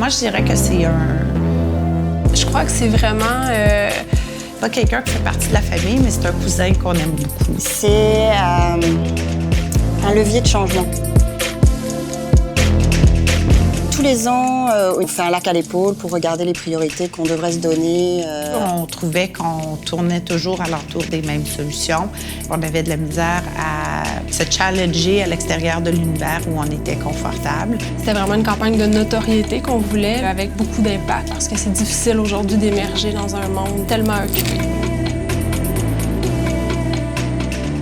Moi, je dirais que c'est Je crois que c'est vraiment... pas quelqu'un qui fait partie de la famille, mais c'est un cousin qu'on aime beaucoup. C'est un levier de changement. Tous les ans, on fait un lac à l'épaule pour regarder les priorités qu'on devrait se donner. On trouvait qu'on tournait toujours à l'entour des mêmes solutions. On avait de la misère à se challenger à l'extérieur de l'univers où on était confortable. C'était vraiment une campagne de notoriété qu'on voulait, avec beaucoup d'impact, parce que c'est difficile aujourd'hui d'émerger dans un monde tellement occupé.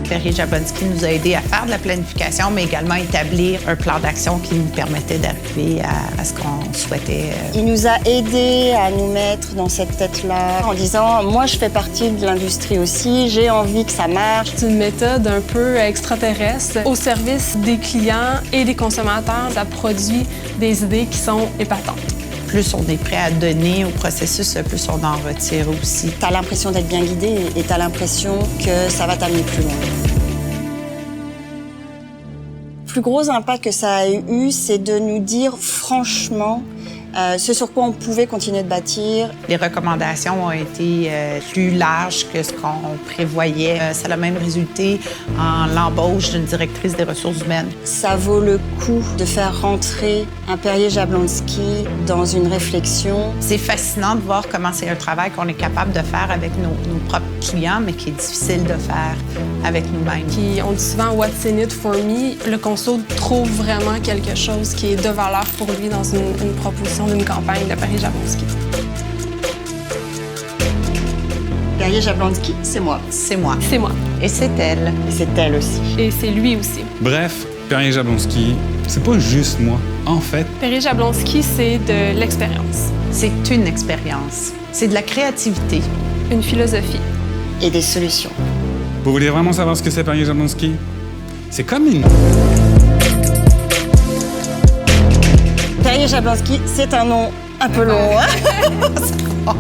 Perrier-Jablonski nous a aidés à faire de la planification, mais également à établir un plan d'action qui nous permettait d'arriver à ce qu'on souhaitait. Il nous a aidés à nous mettre dans cette tête-là en disant « Moi, je fais partie de l'industrie aussi, j'ai envie que ça marche. » C'est une méthode un peu extraterrestre au service des clients et des consommateurs. Ça produit des idées qui sont épatantes. Plus on est prêt à donner au processus, plus on en retire aussi. Tu as l'impression d'être bien guidé et tu as l'impression que ça va t'amener plus loin. Le plus gros impact que ça a eu, c'est de nous dire franchement ce sur quoi on pouvait continuer de bâtir. Les recommandations ont été plus larges que ce qu'on prévoyait. Ça a même résulté en l'embauche d'une directrice des ressources humaines. Ça vaut le coup de faire rentrer un Perrier-Jablonski dans une réflexion. C'est fascinant de voir comment c'est un travail qu'on est capable de faire avec nos propres clients, mais qui est difficile de faire avec nous-mêmes. Puis on dit souvent « What's in it for me ». Le conso trouve vraiment quelque chose qui est de valeur pour lui dans une proposition d'une campagne de Perrier-Jablonski. Perrier-Jablonski, c'est moi. C'est moi. C'est moi. Et c'est elle. Et c'est elle aussi. Et c'est lui aussi. Bref, Perrier-Jablonski, c'est pas juste moi. En fait, Perrier-Jablonski, c'est de l'expérience, C'est une expérience. C'est de la créativité. une philosophie. Et des solutions. vous voulez vraiment savoir ce que c'est Perrier-Jablonski? C'est comme une... Perrier-Jablonski, c'est un nom un peu long. Hein?